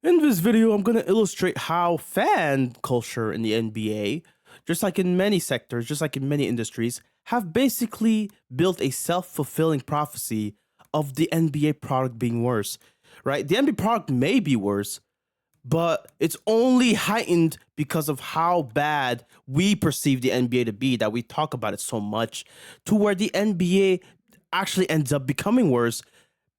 In this video, I'm going to illustrate how fan culture in the NBA, just like in many sectors, just like in many industries, have basically built a self-fulfilling prophecy of the NBA product being worse, right? The NBA product may be worse, but it's only heightened because of how bad we perceive the NBA to be, that we talk about it so much, to where the NBA actually ends up becoming worse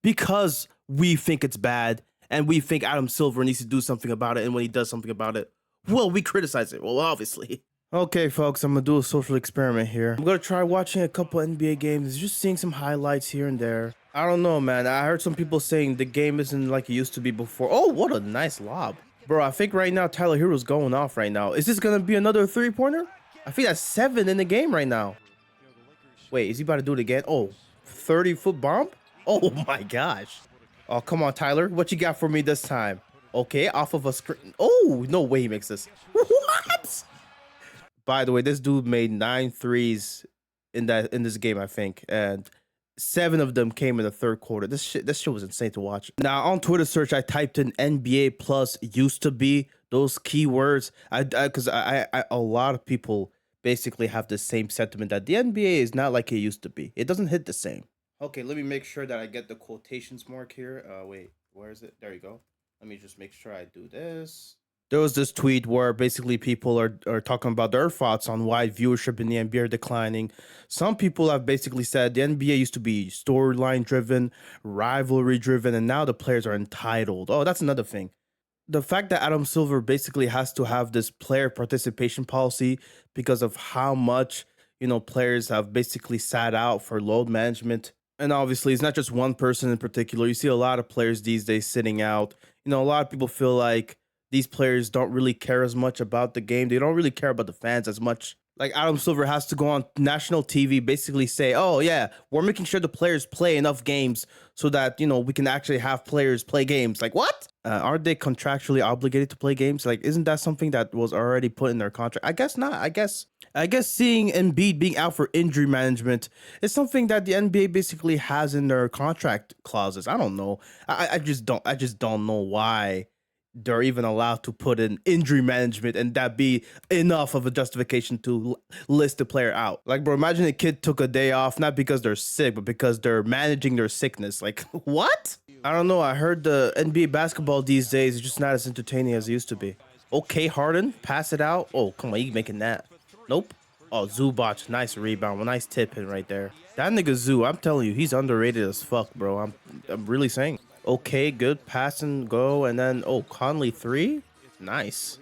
because we think it's bad and we think Adam Silver needs to do something about it. And when he does something about it, well, we criticize it. Well, obviously. Okay, folks, I'm gonna do a social experiment here. I'm gonna try watching a couple NBA games, just seeing some highlights here and there. I don't know, man. I heard some people saying the game isn't like it used to be before. Oh, what a nice lob. Bro, I think right now Tyler Hero's going off right now. Is this gonna be another three-pointer? I think that's 7 in the game right now. Wait, is he about to do it again? Oh, 30-foot bomb? Oh my gosh. Oh, come on, Tyler. What you got for me this time? Okay, off of a screen. Oh, no way he makes this. What? By the way, this dude made 9 threes in this game, I think, and 7 of them came in the third quarter. This shit was insane to watch. Now on Twitter search, I typed in NBA plus used to be, those keywords. Because a lot of people basically have the same sentiment that the NBA is not like it used to be. It doesn't hit the same. Okay, let me make sure that I get the quotations mark here. Wait, where is it? There you go. Let me just make sure I do this. There was this tweet where basically people are talking about their thoughts on why viewership in the NBA are declining. Some people have basically said the NBA used to be storyline driven, rivalry driven, and now the players are entitled. Oh, that's another thing. The fact that Adam Silver basically has to have this player participation policy because of how much, players have basically sat out for load management. And obviously, it's not just one person in particular. You see a lot of players these days sitting out. A lot of people feel like these players don't really care as much about the game. They don't really care about the fans as much. Like Adam Silver has to go on national TV, basically say, oh yeah, we're making sure the players play enough games so that, we can actually have players play games. Like what? Aren't they contractually obligated to play games? Like, isn't that something that was already put in their contract? I guess not. I guess seeing Embiid being out for injury management is something that the NBA basically has in their contract clauses. I don't know. I just don't know why they're even allowed to put in injury management and that be enough of a justification to list the player out. Like, bro, imagine a kid took a day off, not because they're sick, but because they're managing their sickness. Like, what? I don't know. I heard the NBA basketball these days is just not as entertaining as it used to be. Okay, Harden, pass it out. Oh, come on, you making that. Nope. Oh, Zubac, nice rebound. Nice tip in right there. That nigga Zoo, I'm telling you, he's underrated as fuck, bro. I'm really saying. Okay, good pass and go, and then Conley 3, nice.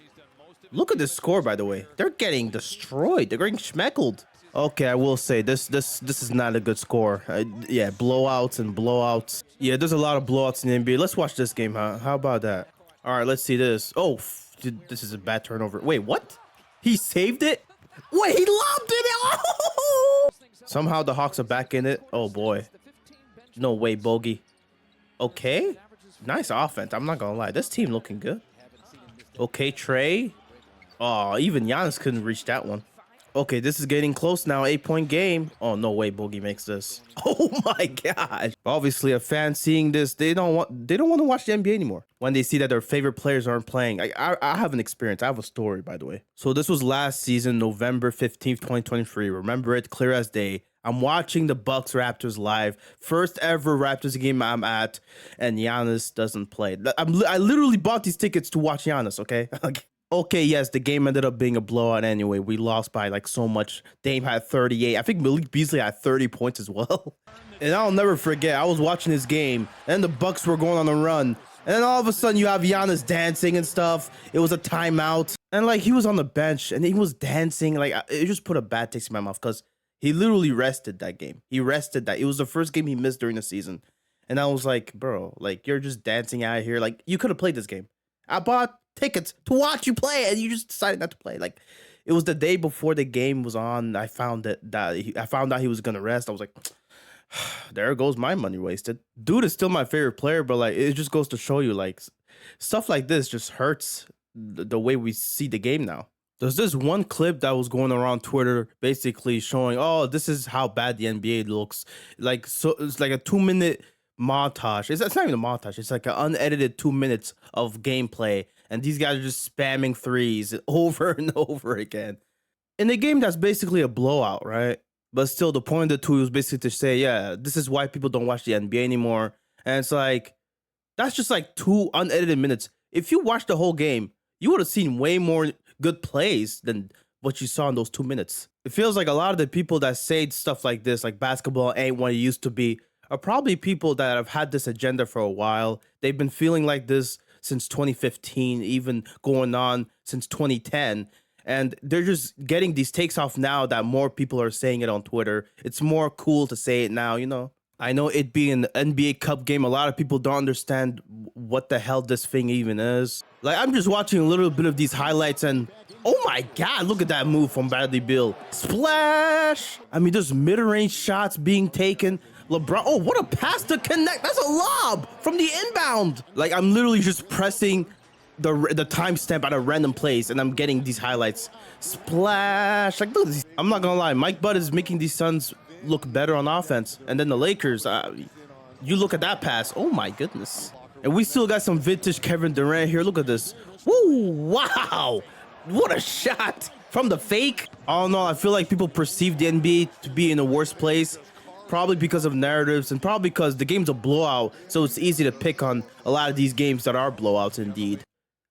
Look at this score, by the way. They're getting destroyed. They're getting schmeckled. Okay, I will say this is not a good score. Yeah, blowouts and blowouts. Yeah, there's a lot of blowouts in the NBA. Let's watch this game, huh? How about that? All right, let's see this. Oh, this is a bad turnover. Wait, what? He saved it? Wait, he lobbed it. Oh! Somehow the Hawks are back in it. Oh boy. No way, bogey. Okay, nice offense. I'm not gonna lie, this team looking good. Okay, Trey. Oh, even Giannis couldn't reach that one. Okay, this is getting close now. 8-point game. Oh no way, Boogie makes this. Oh my gosh. Obviously, a fan seeing this, they don't want to watch the NBA anymore when they see that their favorite players aren't playing. I have an experience. I have a story, by the way. So this was last season, November 15th, 2023. Remember it clear as day. I'm watching the Bucks Raptors live. First ever Raptors game I'm at, and Giannis doesn't play. I literally bought these tickets to watch Giannis, okay? Okay, yes, the game ended up being a blowout anyway. We lost by like so much. Dame had 38. I think Malik Beasley had 30 points as well. And I'll never forget, I was watching this game, and the Bucks were going on a run. And then all of a sudden, you have Giannis dancing and stuff. It was a timeout. And like, he was on the bench, and he was dancing. Like, it just put a bad taste in my mouth, because he literally rested that game. He rested that. It was the first game he missed during the season. And I was like, bro, like, you're just dancing out here. Like, you could have played this game. I bought tickets to watch you play, and you just decided not to play. Like, it was the day before the game was on. I found out he was gonna rest. I was like, there goes my money wasted. Dude is still my favorite player, but like, it just goes to show you, like, stuff like this just hurts the way we see the game now. There's this one clip that was going around Twitter basically showing, oh, this is how bad the NBA looks. Like, so it's like a 2-minute montage. It's not even a montage. It's like an unedited 2 minutes of gameplay, and these guys are just spamming threes over and over again in a game that's basically a blowout, right? But still, the point of the tweet was basically to say, yeah, this is why people don't watch the NBA anymore. And it's like, that's just like 2 unedited minutes. If you watched the whole game, you would have seen way more good plays than what you saw in those 2 minutes. It feels like a lot of the people that say stuff like this, like basketball ain't what it used to be, are probably people that have had this agenda for a while. They've been feeling like this since 2015, even going on since 2010. And they're just getting these takes off now that more people are saying it on Twitter. It's more cool to say it now, you know? I know it being an NBA Cup game, a lot of people don't understand what the hell this thing even is. Like, I'm just watching a little bit of these highlights and oh my God, look at that move from Bradley Beal. Splash! I mean, there's mid-range shots being taken. LeBron, oh, what a pass to connect. That's a lob from the inbound. Like, I'm literally just pressing the timestamp at a random place and I'm getting these highlights. Splash! Like, look at these. I'm not gonna lie, Mike Butt is making these Suns look better on offense. And then the Lakers, you look at that pass. Oh my goodness. And we still got some vintage Kevin Durant here. Look at this. Woo! Wow! What a shot from the fake. I don't know. I feel like people perceive the NBA to be in a worse place, probably because of narratives and probably because the game's a blowout. So it's easy to pick on a lot of these games that are blowouts indeed.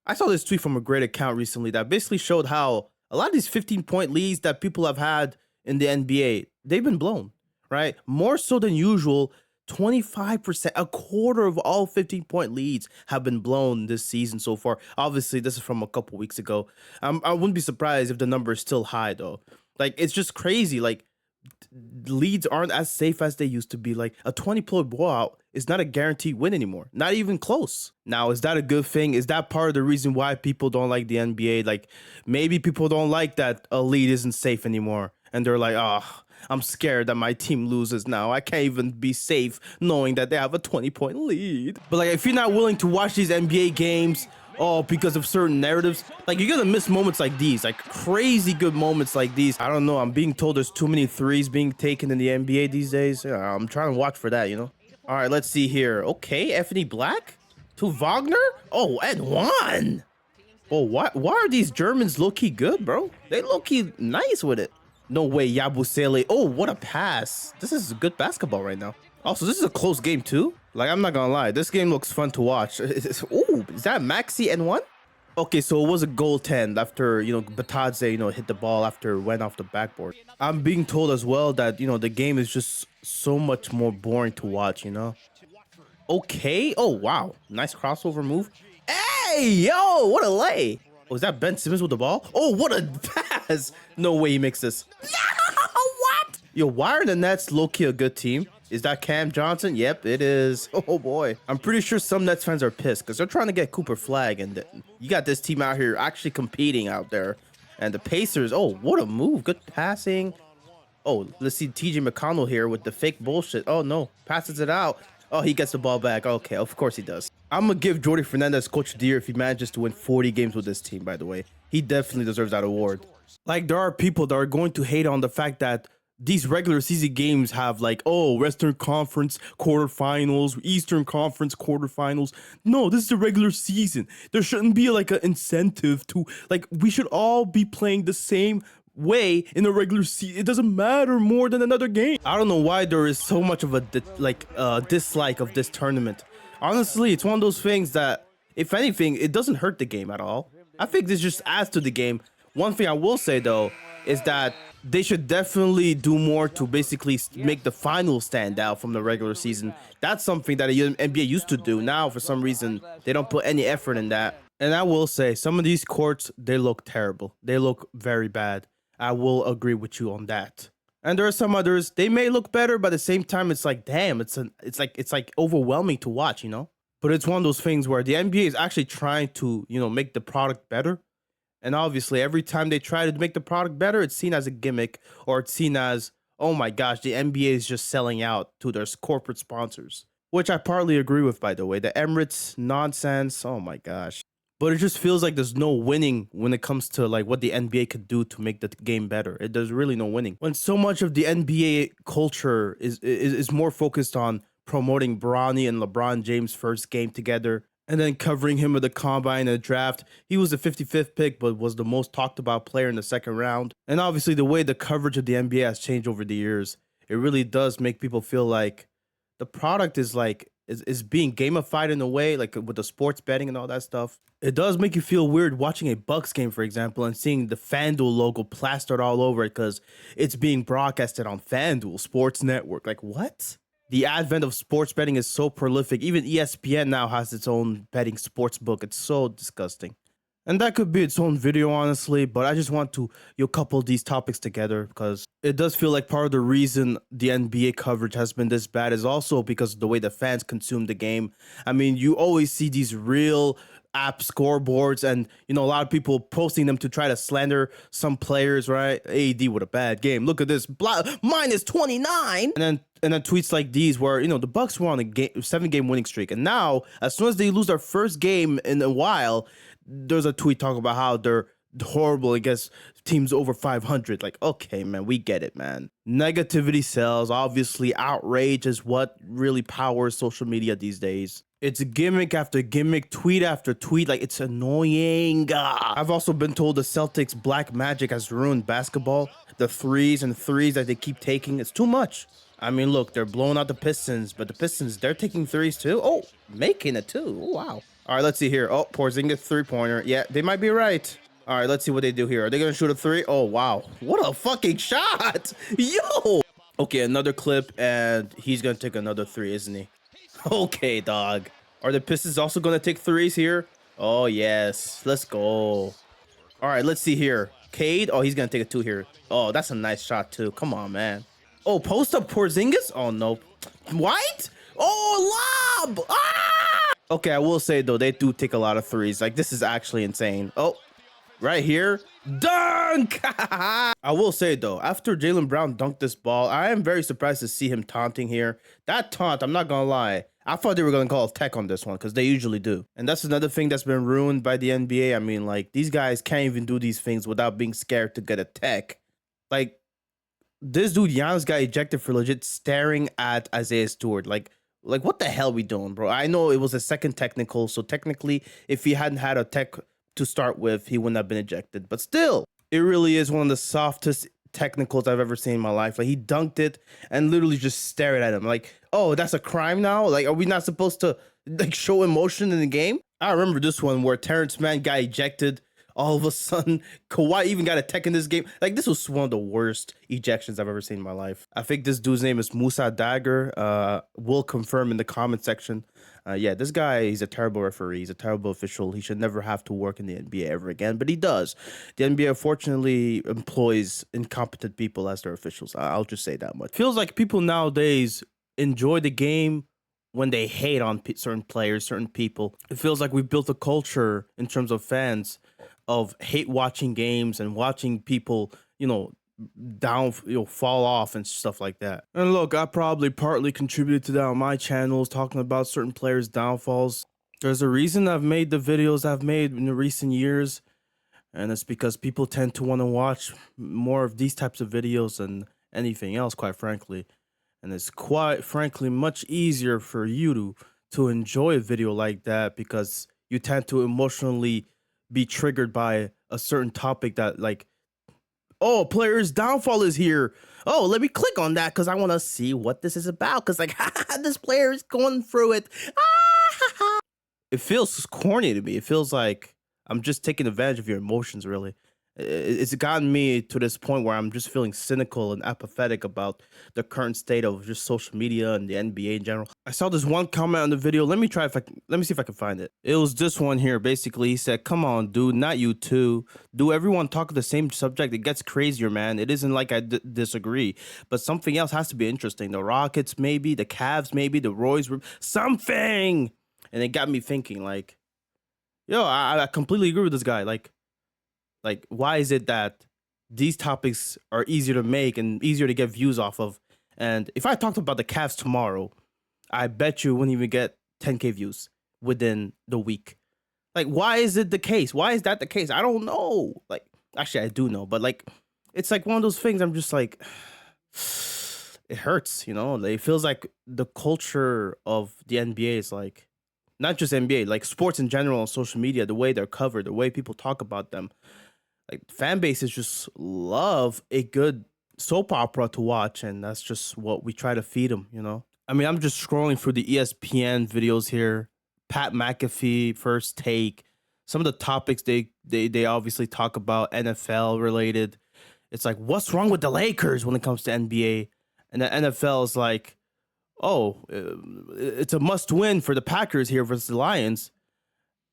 I saw this tweet from a great account recently that basically showed how a lot of these 15-point leads that people have had in the NBA, they've been blown, right? More so than usual. 25%, a quarter of all 15-point leads have been blown this season so far. Obviously, this is from a couple weeks ago. I wouldn't be surprised if the number is still high, though. Like, it's just crazy. Like, leads aren't as safe as they used to be. Like, a 20-point blowout is not a guaranteed win anymore. Not even close. Now, is that a good thing? Is that part of the reason why people don't like the NBA? Like, maybe people don't like that a lead isn't safe anymore. And they're like, oh, I'm scared that my team loses now. I can't even be safe knowing that they have a 20-point lead. But like, if you're not willing to watch these NBA games, because of certain narratives, like, you're gonna miss moments like these, like crazy good moments like these. I don't know. I'm being told there's too many threes being taken in the NBA these days. Yeah, I'm trying to watch for that, you know? All right, let's see here. Okay, Anthony Black to Wagner. Oh, and one. Oh, why are these Germans low-key good, bro? They low-key nice with it. No way, Yabusele. Oh, what a pass. This is good basketball right now. Also, this is a close game too. Like, I'm not gonna lie, this game looks fun to watch. Oh, is that Maxi N1? Okay, so it was a goaltend after, Batadze, hit the ball after it went off the backboard. I'm being told as well that, the game is just so much more boring to watch, Okay. Oh, wow. Nice crossover move. Hey, yo, what a lay. Oh, is that Ben Simmons with the ball? Oh, what a pass. No way he makes this. What? Yo, why are the Nets low-key a good team? Is that Cam Johnson? Yep, it is. Oh, boy. I'm pretty sure some Nets fans are pissed because they're trying to get Cooper Flag. And you got this team out here actually competing out there. And the Pacers, oh, what a move. Good passing. Oh, let's see TJ McConnell here with the fake bullshit. Oh, no. Passes it out. Oh, he gets the ball back. Okay, of course he does. I'm going to give Jordi Fernandez Coach of the Year if he manages to win 40 games with this team, by the way. He definitely deserves that award. Like, there are people that are going to hate on the fact that these regular season games have, like, oh, Western Conference quarterfinals, Eastern Conference quarterfinals. No, this is the regular season. There shouldn't be, like, an incentive to, like, we should all be playing the same way in a regular season. It doesn't matter more than another game. I don't know why there is so much of a dislike of this tournament. Honestly, it's one of those things that, if anything, it doesn't hurt the game at all. I think this just adds to the game. One thing I will say, though, is that they should definitely do more to basically make the finals stand out from the regular season. That's something that the NBA used to do. Now, for some reason, they don't put any effort in that. And I will say, some of these courts, they look terrible. They look very bad. I will agree with you on that. And there are some others, they may look better, but at the same time, it's like, damn, it's like overwhelming to watch, But it's one of those things where the NBA is actually trying to, make the product better. And obviously, every time they try to make the product better, it's seen as a gimmick, or it's seen as, oh my gosh, the NBA is just selling out to their corporate sponsors. Which I partly agree with, by the way. The Emirates nonsense, oh my gosh. But it just feels like there's no winning when it comes to like what the NBA could do to make the game better. There's really no winning. When so much of the NBA culture is more focused on promoting Bronny and LeBron James' first game together, and then covering him at the combine and the draft. He was the 55th pick, but was the most talked about player in the second round. And obviously, the way the coverage of the NBA has changed over the years, it really does make people feel like the product is like is being gamified in a way, like with the sports betting and all that stuff. It does make you feel weird watching a Bucks game, for example, and seeing the FanDuel logo plastered all over it because it's being broadcasted on FanDuel Sports Network. Like, what? The advent of sports betting is so prolific. Even ESPN now has its own betting sports book. It's so disgusting. And that could be its own video, honestly, but I just want to couple these topics together because it does feel like part of the reason the NBA coverage has been this bad is also because of the way the fans consume the game. I mean, you always see these real app scoreboards and, a lot of people posting them to try to slander some players, right? AD with a bad game. Look at this, minus 29. And then tweets like these where, the Bucks were on a 7-game winning streak. And now, as soon as they lose their first game in a while, there's a tweet talking about how they're horrible against teams over 500. Like, okay, man, we get it, man. Negativity sells. Obviously, outrage is what really powers social media these days. It's gimmick after gimmick, tweet after tweet. Like, it's annoying. I've also been told the Celtics' black magic has ruined basketball. The threes that they keep taking, it's too much. I mean, look, they're blowing out the Pistons, but the Pistons, they're taking threes too. Oh, making it too. Oh, wow. All right, let's see here. Oh, Porzingis three-pointer. Yeah, they might be right. All right, let's see what they do here. Are they going to shoot a three? Oh, wow. What a fucking shot. Yo. Okay, another clip, and he's going to take another three, isn't he? Okay, dog. Are the Pistons also going to take threes here? Oh, yes. Let's go. All right, let's see here. Cade. Oh, he's going to take a two here. Oh, that's a nice shot, too. Come on, man. Oh, post up Porzingis? Oh, no. White? Oh, lob! Ah! Okay, I will say, though, they do take a lot of threes. Like, this is actually insane. Oh, right here. Dunk! I will say, though, after Jaylen Brown dunked this ball, I am very surprised to see him taunting here. That taunt, I'm not going to lie. I thought they were going to call tech on this one because they usually do. And that's another thing that's been ruined by the NBA. I mean, like, these guys can't even do these things without being scared to get a tech. Like, this dude Giannis got ejected for legit staring at Isaiah Stewart. Like what the hell we doing, bro? I know it was a second technical, so technically, if he hadn't had a tech to start with, he wouldn't have been ejected. But still, it really is one of the softest technicals I've ever seen in my life. Like, he dunked it and literally just stared at him. Like, oh, that's a crime now? Like, are we not supposed to like show emotion in the game? I remember this one where Terrence Mann got ejected. All of a sudden, Kawhi even got a tech in this game. Like, this was one of the worst ejections I've ever seen in my life. I think this dude's name is Musa Dagger. Will confirm in the comment section. Yeah, this guy, he's a terrible referee. He's a terrible official. He should never have to work in the NBA ever again, but he does. The NBA, unfortunately, employs incompetent people as their officials. I'll just say that much. Feels like people nowadays enjoy the game when they hate on certain players, certain people. It feels like we've built a culture in terms of fans of hate watching games and watching people, fall off and stuff like that. And look, I probably partly contributed to that on my channels, talking about certain players' downfalls. There's a reason I've made the videos I've made in the recent years, and it's because people tend to want to watch more of these types of videos than anything else, quite frankly. And it's quite frankly much easier for you to enjoy a video like that because you tend to emotionally be triggered by a certain topic that, like, oh, player's downfall is here. Oh, let me click on that because I want to see what this is about. Because, like, this player is going through it. It feels corny to me. It feels like I'm just taking advantage of your emotions, really. It's gotten me to this point where I'm just feeling cynical and apathetic about the current state of just social media and the NBA in general. I saw this one comment on the video. Let me see if I can find it. It was this one here. Basically, he said, "Come on, dude, not you too. Do everyone talk the same subject? It gets crazier, man. It isn't like I disagree, but something else has to be interesting. The Rockets, maybe the Cavs, maybe the Royals, something." And it got me thinking, like, yo, I completely agree with this guy. Like, why is it that these topics are easier to make and easier to get views off of? And if I talked about the Cavs tomorrow, I bet you wouldn't even get 10K views within the week. Like, why is it the case? Why is that the case? I don't know. Like, actually, I do know. But, like, it's like one of those things I'm just like, it hurts, you know? It feels like the culture of the NBA is like not just NBA, like sports in general on social media, the way they're covered, the way people talk about them. Like fan bases just love a good soap opera to watch, and that's just what we try to feed them, you know? I mean, I'm just scrolling through the ESPN videos here. Pat McAfee, first take. Some of the topics they obviously talk about NFL related. It's like, what's wrong with the Lakers when it comes to NBA? And the NFL is like, oh, it's a must win for the Packers here versus the Lions.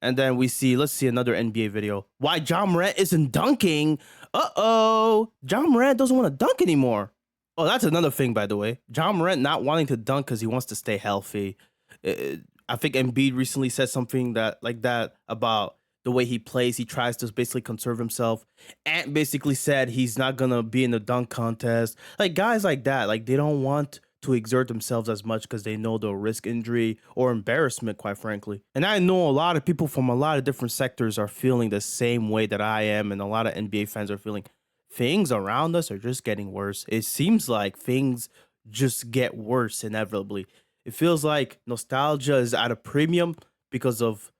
And then let's see another NBA video. Why John Morant isn't dunking? John Morant doesn't want to dunk anymore. Oh, that's another thing, by the way. John Morant not wanting to dunk because he wants to stay healthy. I think Embiid recently said something that about the way he plays. He tries to basically conserve himself. Ant basically said he's not gonna be in the dunk contest. Like guys like that, like they don't want to exert themselves as much because they know they'll risk injury or embarrassment, quite frankly. And I know a lot of people from a lot of different sectors are feeling the same way that I am, and a lot of NBA fans are feeling. Things around us are just getting worse. It seems like things just get worse inevitably. It feels like nostalgia is at a premium because of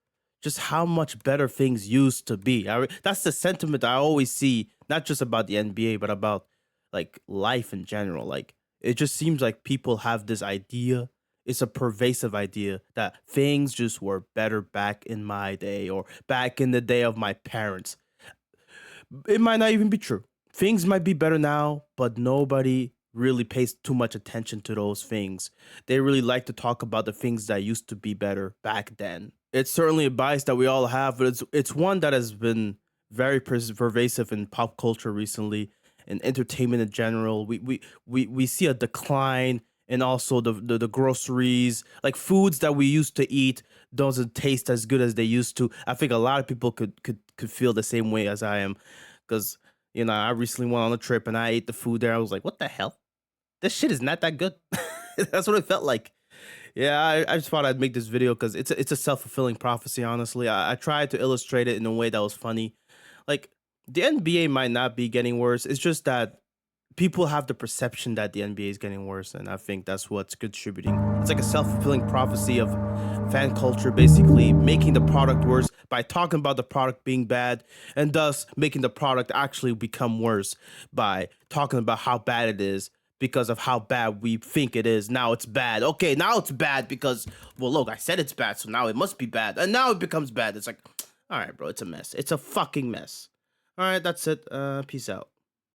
just how much better things used to be. That's the sentiment I always see, not just about the NBA, but about like life in general. Like it just seems like people have this idea. It's a pervasive idea that things just were better back in my day or back in the day of my parents. It might not even be true. Things might be better now, but nobody really pays too much attention to those things. They really like to talk about the things that used to be better back then. It's certainly a bias that we all have, but it's one that has been very pervasive in pop culture recently and entertainment in general. We see a decline and also the groceries, like foods that we used to eat doesn't taste as good as they used to. I think a lot of people could feel the same way as I am, because I recently went on a trip and I ate the food there. I was like, what the hell? This shit is not that good. That's what it felt like. Yeah, I just thought I'd make this video because it's a self fulfilling prophecy. Honestly, I tried to illustrate it in a way that was funny. Like the NBA might not be getting worse. It's just that people have the perception that the NBA is getting worse, and I think that's what's contributing. It's like a self-fulfilling prophecy of fan culture, basically making the product worse by talking about the product being bad, and thus making the product actually become worse by talking about how bad it is because of how bad we think it is. Now it's bad. Okay, now it's bad because, well, look, I said it's bad, so now it must be bad, and now it becomes bad. It's like, all right, bro, it's a mess. It's a fucking mess. All right, that's it. Peace out.